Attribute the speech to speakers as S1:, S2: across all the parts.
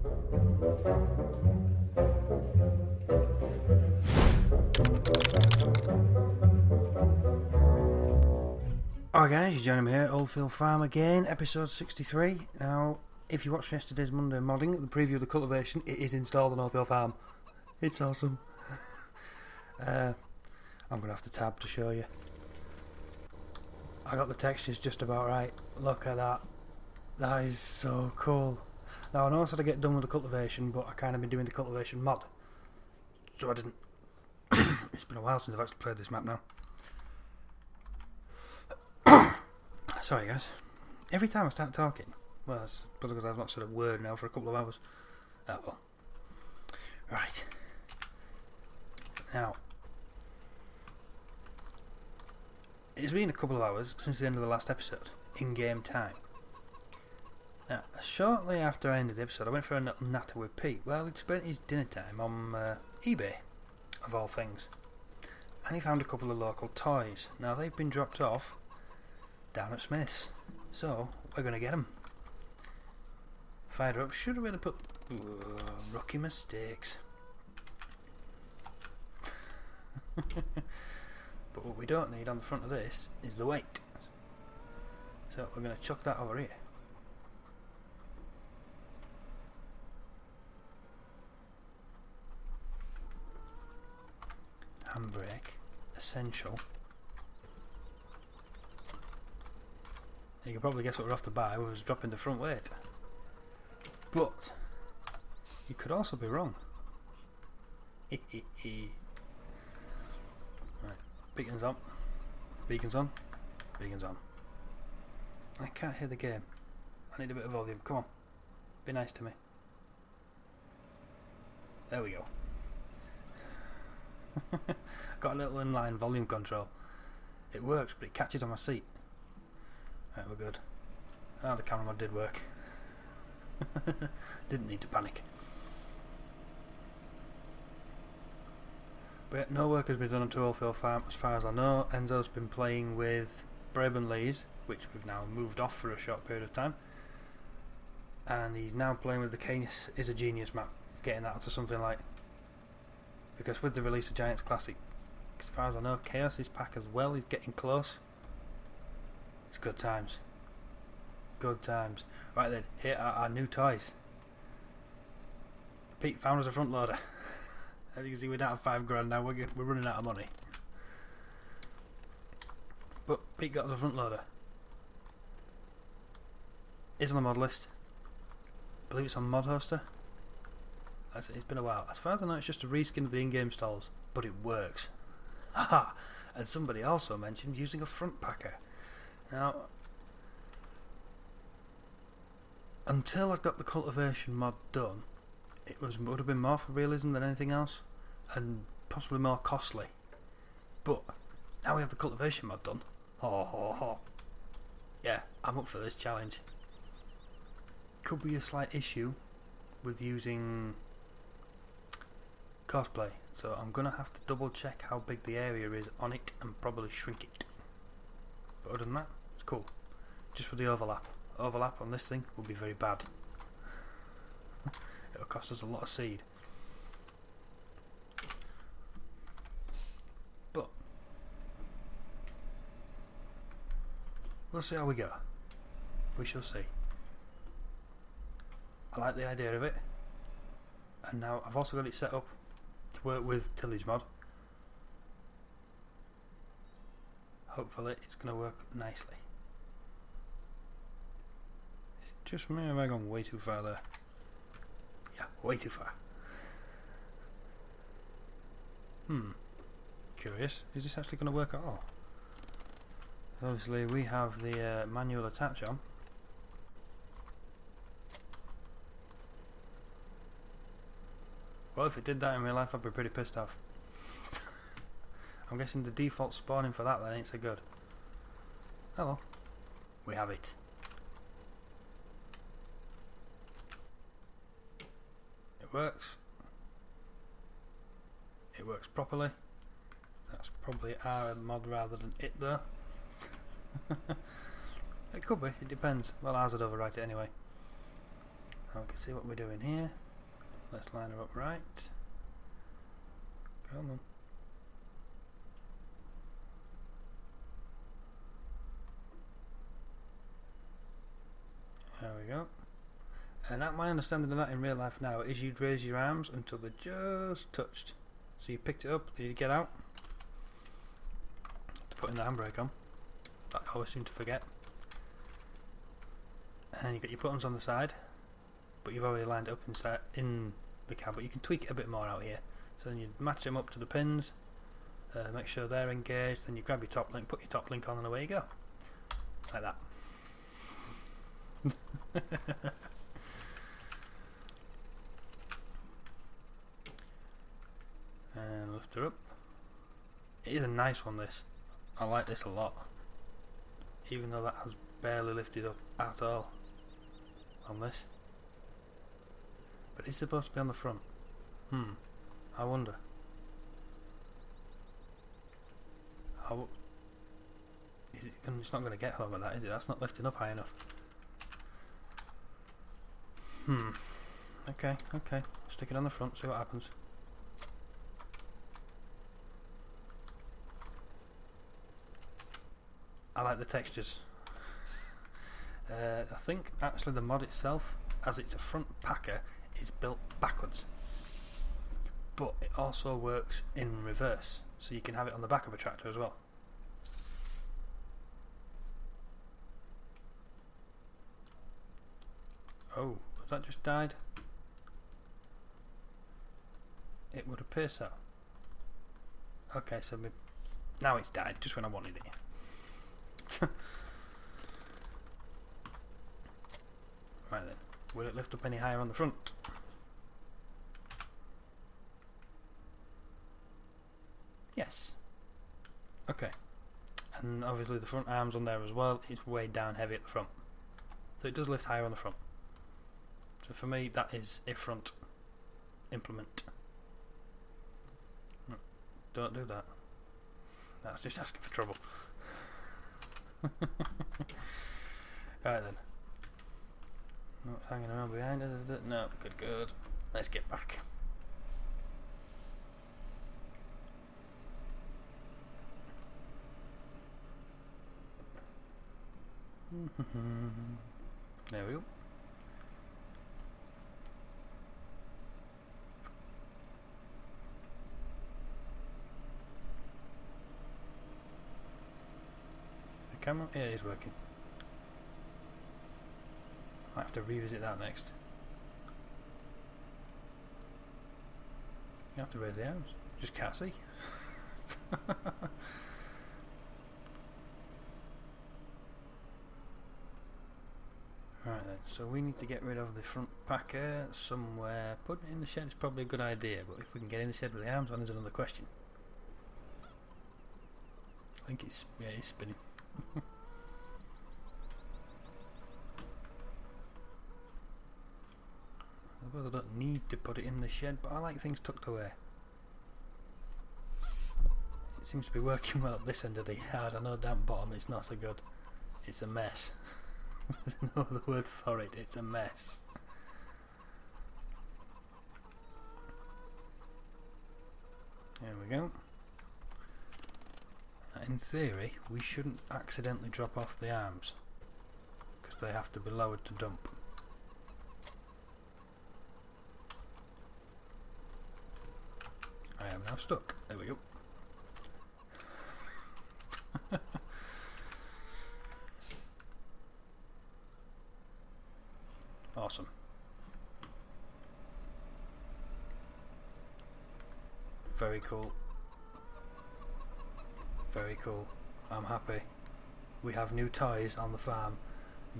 S1: Alright guys, you're joining me here at Oldfield Farm again, episode 63. Now, if you watched yesterday's Monday modding, the preview of the cultivation, it is installed on Oldfield Farm. It's awesome. I'm going to have to tab to show you. I got the textures just about right. Look at that. That is so cool. Now I know I said I get done with the cultivation, but I kind of been doing the cultivation mod. So I didn't. It's been a while since I've actually played this map now. Sorry guys, every time I start talking, well that's because I've not said a word now for a couple of hours. Oh well. Right. Now, it's been a couple of hours since the end of the last episode, in-game time. Now, shortly after I ended the episode, I went for a little natter with Pete. Well, he'd spent his dinner time on eBay, of all things. And he found a couple of local toys. Now, they've been dropped off down at Smith's, so we're going to get them. Fired up. Should have really put rookie mistakes. But what we don't need on the front of this is the weight, so we're going to chuck that over here. Handbrake essential. You can probably guess what we're off to buy. We was dropping the front weight, but you could also be wrong. Right, beacons on, beacons on, beacons on. I can't hear the game. I need a bit of volume. Come on, be nice to me. There we go. Got a little inline volume control. It works, but it catches on my seat. Right, we're good. Ah, the camera mod did work. Didn't need to panic. But no work has been done onto Oldfield Farm as far as I know. Enzo's been playing with Braben Lees, which we've now moved off for a short period of time. And he's now playing with the Canis is a Genius map, getting that to something like... Because with the release of Giants Classic, as far as I know, Chaos' pack as well is getting close. It's good times. Good times. Right then, here are our new toys. Pete found us a front loader. As you can see, we're down to £5 now. We're running out of money. But Pete got us a front loader. It's on the mod list. I believe it's on Mod Hoster. It's been a while. As far as I know, it's just a reskin of the in-game stalls, but it works. Haha! And somebody also mentioned using a front packer. Now, until I got the cultivation mod done, it would have been more for realism than anything else, and possibly more costly. But now we have the cultivation mod done. Ho ho ho! Yeah, I'm up for this challenge. Could be a slight issue with using cosplay, so I'm gonna have to double check how big the area is on it and probably shrink it. But other than that, it's cool. Just for the overlap. Overlap on this thing would be very bad. It'll cost us a lot of seed. But we'll see how we go. We shall see. I like the idea of it. And now I've also got it set up to work with tillage mod. Hopefully it's going to work nicely. Just me, have I gone way too far there? Yeah, way too far. Curious, is this actually going to work at all? Obviously we have the manual attach on. Well, if it did that in real life, I'd be pretty pissed off. I'm guessing the default spawning for that then ain't so good. Oh well, we have it. It works. It works properly. That's probably our mod rather than it though. It could be, it depends. Well, ours would overwrite it anyway. Now we can see what we're doing here. Let's line her up right. Come on. There we go. And my understanding of that in real life now is you'd raise your arms until they're just touched. So you picked it up, you get out to put in the handbrake on. That I always seem to forget. And you got your buttons on the side, but you've already lined it up inside in the cab. But you can tweak it a bit more out here. So then you match them up to the pins, make sure they're engaged. Then you grab your top link, put your top link on, and away you go, like that. And lift her up. It is a nice one, this. I like this a lot, even though that has barely lifted up at all on this. But it's supposed to be on the front. I wonder. How is it? It's not going to get home with that, is it? That's not lifting up high enough. Okay. Stick it on the front, see what happens. I like the textures. I think actually the mod itself, as it's a front packer, is built backwards. But it also works in reverse, so you can have it on the back of a tractor as well. Oh, has that just died? It would appear so. Okay, so now it's died, just when I wanted it. Right then, will it lift up any higher on the front? Yes. Okay. And obviously the front arms on there as well, it's weighed down heavy at the front. So it does lift higher on the front. So for me that is a front implement. No, don't do that. That's just asking for trouble. Right then. Not hanging around behind us, is it? No, good. Let's get back. There we go. Is the camera? Yeah, it is working. I have to revisit that next. You have to raise the arms. Just can't see. Right then, so we need to get rid of the front packer somewhere. Putting it in the shed is probably a good idea, but if we can get in the shed with the arms on is another question. I think it's spinning. I suppose I don't need to put it in the shed, but I like things tucked away. It seems to be working well up this end of the yard. I know down bottom it's not so good. It's a mess. There's no other word for it, it's a mess. There we go. In theory, we shouldn't accidentally drop off the arms, because they have to be lowered to dump. I am now stuck. There we go. Awesome. Very cool. Very cool. I'm happy. We have new toys on the farm.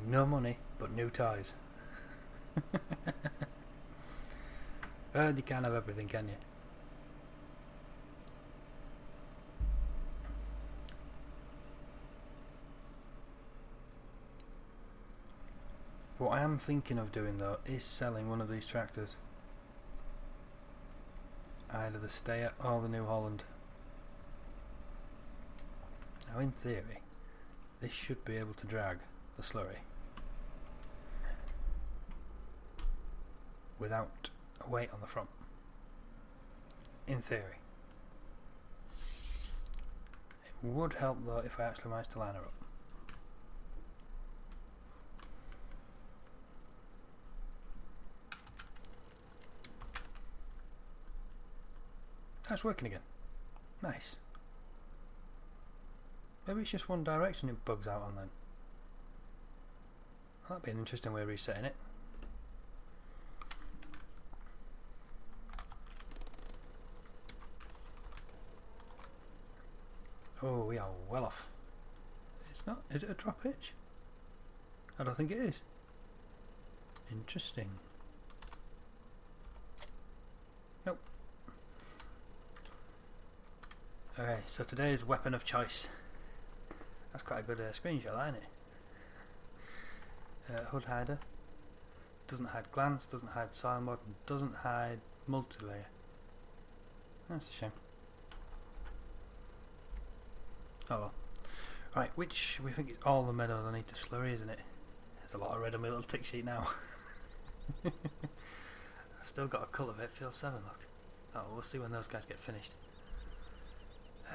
S1: No money, but new toys. Well, you can't have everything, can you? What I am thinking of doing though is selling one of these tractors. Either the Steyr or the New Holland. Now in theory, this should be able to drag the Slurry. without a weight on the front. In theory. It would help though if I actually managed to line her up. That's working again. Nice. Maybe it's just one direction it bugs out on then. That'd be an interesting way of resetting it. Oh, we are well off. It's not. Is it a drop hitch? I don't think it is. Interesting. Nope. Okay, so today's weapon of choice. That's quite a good screenshot, isn't it? Hood hider. Doesn't hide glance, doesn't hide soil mode, and doesn't hide multi-layer. That's a shame. Oh well. Right, which we think it's all the meadows I need to slurry, isn't it? There's a lot of red on my little tick sheet now. I've still got a cultivate field 7, look. Oh, we'll see when those guys get finished.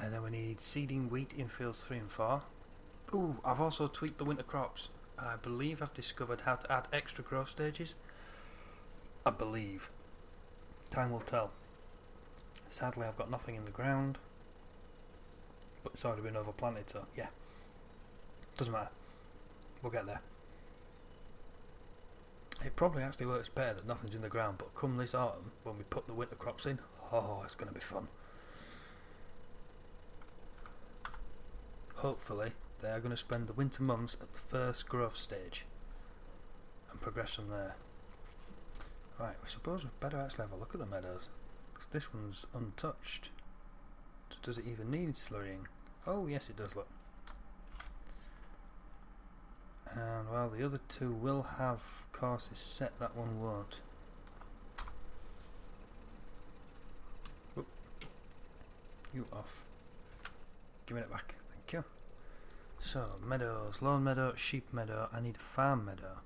S1: And then we need seeding wheat in fields 3 and 4. Ooh, I've also tweaked the winter crops. I believe I've discovered how to add extra growth stages. I believe. Time will tell. Sadly, I've got nothing in the ground. But it's already been overplanted, so yeah. Doesn't matter. We'll get there. It probably actually works better that nothing's in the ground, but come this autumn, when we put the winter crops in, oh, it's going to be fun. Hopefully, they are going to spend the winter months at the first growth stage and progress from there. Right, I suppose we'd better actually have a look at the meadows, because this one's untouched. Does it even need slurrying? Oh yes it does, look. And while the other two will have courses set, that one won't. Whoop. You off. Give me it back, thank you. So, meadows, lawn meadow, sheep meadow, I need a farm meadow.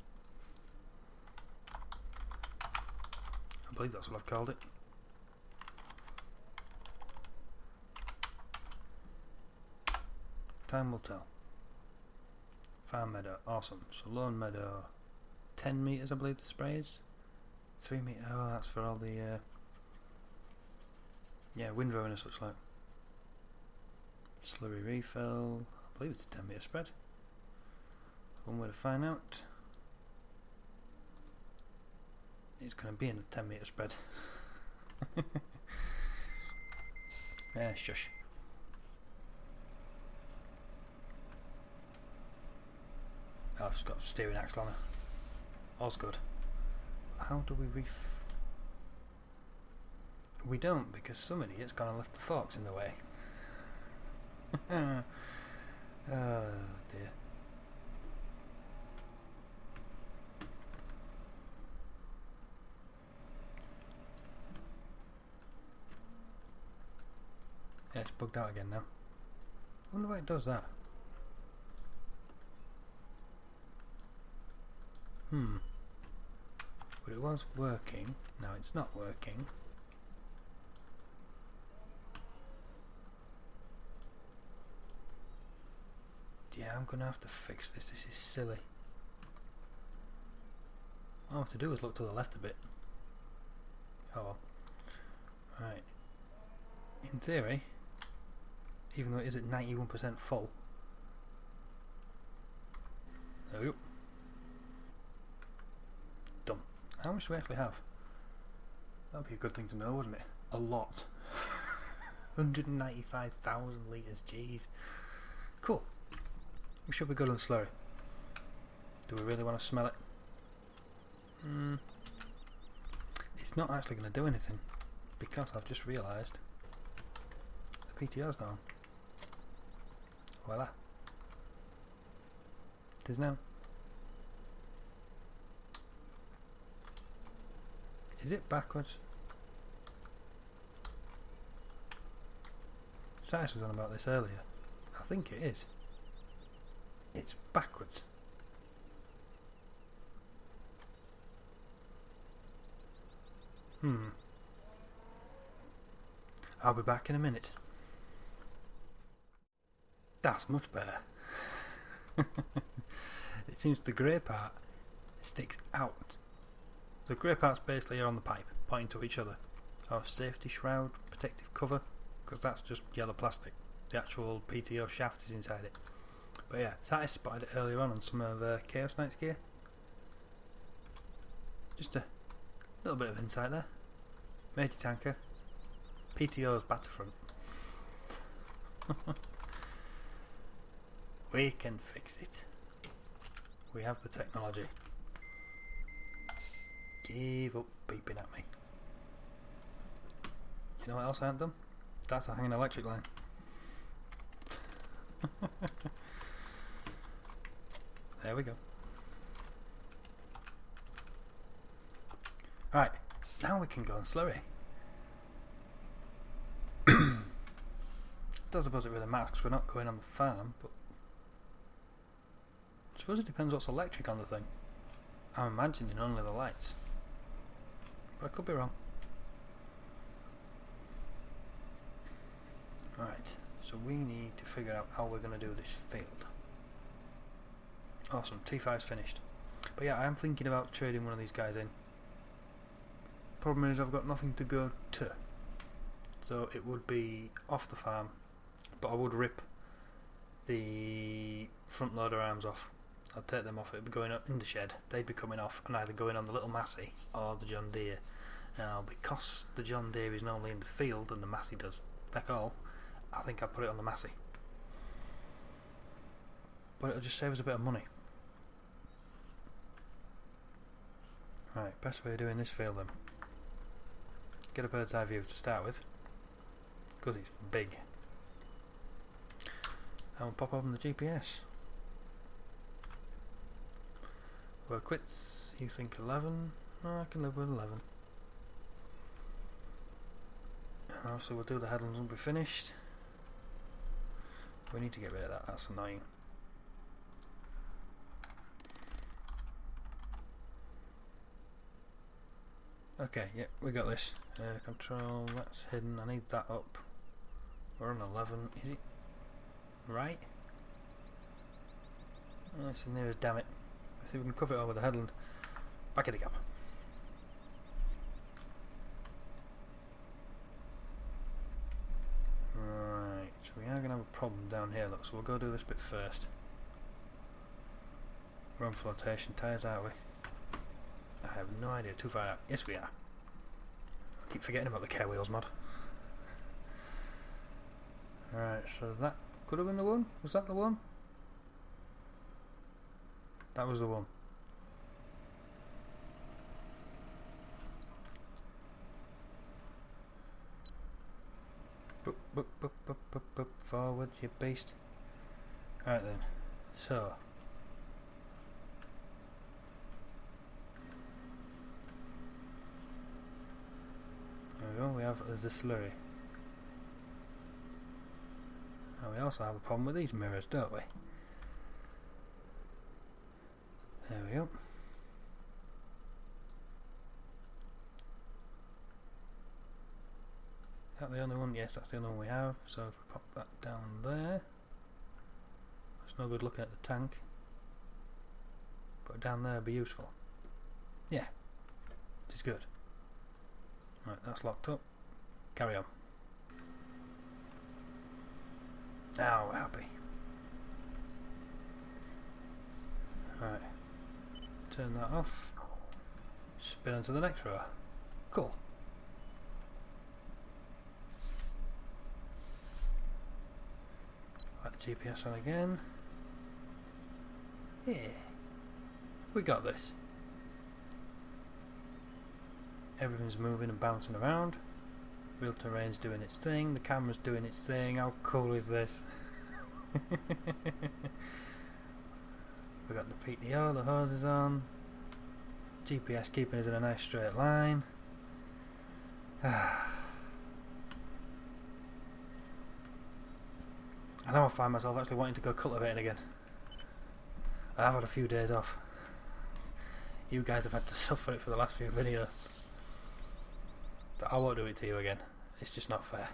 S1: I believe that's what I've called it. Time will tell. Farm meadow, awesome. So lawn meadow, 10 meters I believe the spray is. 3 meters, oh that's for all the yeah, windrow and such like. Slurry refill, I believe it's a 10 meter spread. One way to find out. It's going to be in a 10 meter spread. Yeah, shush. I've just got a steering axle on her. All's good. How do we We don't, because some idiot's gone and left the forks in the way. Oh dear. Yeah, it's bugged out again now. I wonder why it does that. But it was working. Now it's not working. Yeah, I'm gonna have to fix this. This is silly. All I have to do is look to the left a bit. Oh well. Right. In theory, even though it is at 91% full. There we go. Done. How much do we actually have? That would be a good thing to know, wouldn't it? A lot. 195,000 litres, jeez. Cool. We should be good on slurry. Do we really want to smell it? It's not actually going to do anything, because I've just realised the PTO's gone. Voila. It is now. Is it backwards? Satis was on about this earlier. I think it is. It's backwards. I'll be back in a minute. That's much better. It seems the grey part sticks out. The grey part's basically on the pipe, pointing to each other. Or safety shroud, protective cover, because that's just yellow plastic. The actual PTO shaft is inside it. But yeah, Satis spotted it earlier on some of Enzosnext gear. Just a little bit of insight there. Major tanker. PTO's back to front. We can fix it. We have the technology. Give up beeping at me. You know what else I haven't done? That's a hanging electric line. There we go. Right, now we can go on Slurry. I suppose it really matters because we're not going on the farm, but I suppose it depends what's electric on the thing. I'm imagining only the lights, but I could be wrong. Right, so we need to figure out how we're going to do this field. Awesome, T5's finished. But yeah, I am thinking about trading one of these guys in. Problem is I've got nothing to go to. So it would be off the farm, but I would rip the front loader arms off. I'd take them off, it would be going up in the shed, they'd be coming off and either going on the little Massey or the John Deere. Now because the John Deere is normally in the field and the Massey does feck all, I think I'd put it on the Massey. But it'll just save us a bit of money. Right, best way of doing this field then. Get a bird's eye view to start with, because it's big. And we'll pop open the GPS. Work width, you think 11? No, I can live with 11. And also we'll do the headlands when we're finished. We need to get rid of that, that's annoying. Okay, yeah, we got this. Control, that's hidden, I need that up. We're on 11, is it? Right? Oh, it's the nearest, damn it. Let's see if we can cover it all with the headland. Back in the gap. Right, so we are going to have a problem down here, look, so we'll go do this bit first. We're on flotation tyres, aren't we? I have no idea, too far out. Yes we are. I keep forgetting about the care wheels mod. Right, so that could have been the one? Was that the one? That was the one. Boop, forward, you beast. Alright then, so there we go, we have the Slurry. And we also have a problem with these mirrors, don't we? There we go. Is that the only one? Yes, that's the only one we have. So if we pop that down there, it's no good looking at the tank. But down there would be useful. Yeah, it is good. Right, that's locked up. Carry on. Now we're happy. Right, turn that off. Spin onto the next row. Cool. Right, GPS on again. Yeah, we got this. Everything's moving and bouncing around. Real terrain's doing its thing, the camera's doing its thing. How cool is this? We got the PTO, the hose is on. GPS keeping us in a nice straight line. I now find myself actually wanting to go cultivating again. I have had a few days off. You guys have had to suffer it for the last few videos. So I won't do it to you again. It's just not fair.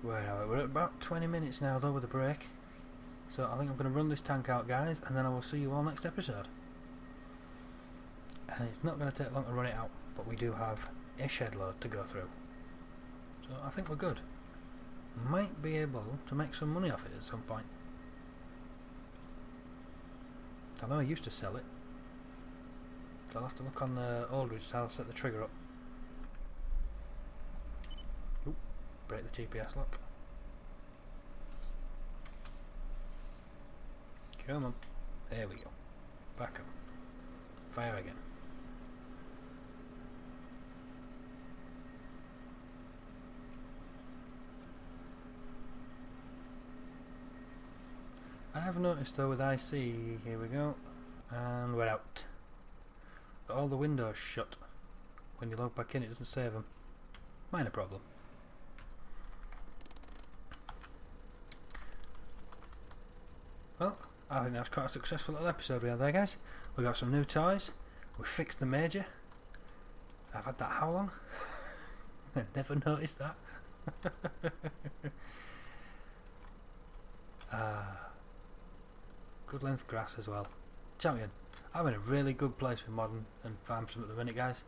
S1: Where are we? We're at about 20 minutes now though with a break. So I think I'm going to run this tank out, guys, and then I will see you all next episode. And it's not going to take long to run it out, but we do have a shed load to go through. So I think we're good. Might be able to make some money off it at some point. I know I used to sell it. So I'll have to look on the Aldridge to how to set the trigger up. Oop, break the GPS lock. Come on. There we go. Back up. Fire again. I have noticed though with IC, here we go, and we're out. But all the windows shut. When you log back in it doesn't save them. Minor problem. Well, I think that's quite a successful little episode we had there, guys. We got some new toys, we fixed the Major. I've had that how long? I never noticed that. Good length grass as well. Champion. I'm in a really good place with modern and farm sim at the minute, guys.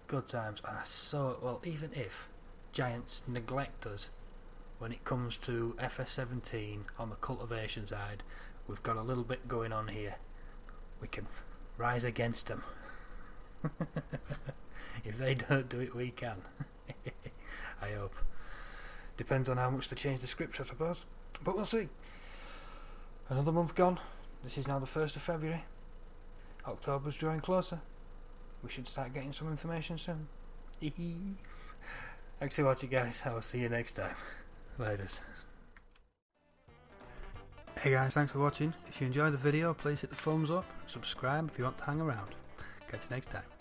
S1: Good times, and I saw, well, even if giants neglect us when it comes to FS15 on the cultivation side, we've got a little bit going on here. We can rise against them. If they don't do it, we can. I hope. Depends on how much they change the scripts, I suppose. But we'll see. Another month gone. This is now the 1st of February. October's drawing closer. We should start getting some information soon. Thanks for watching, guys. I will see you next time. Laters. Hey guys, thanks for watching. If you enjoyed the video, please hit the thumbs up and subscribe if you want to hang around. Catch you next time.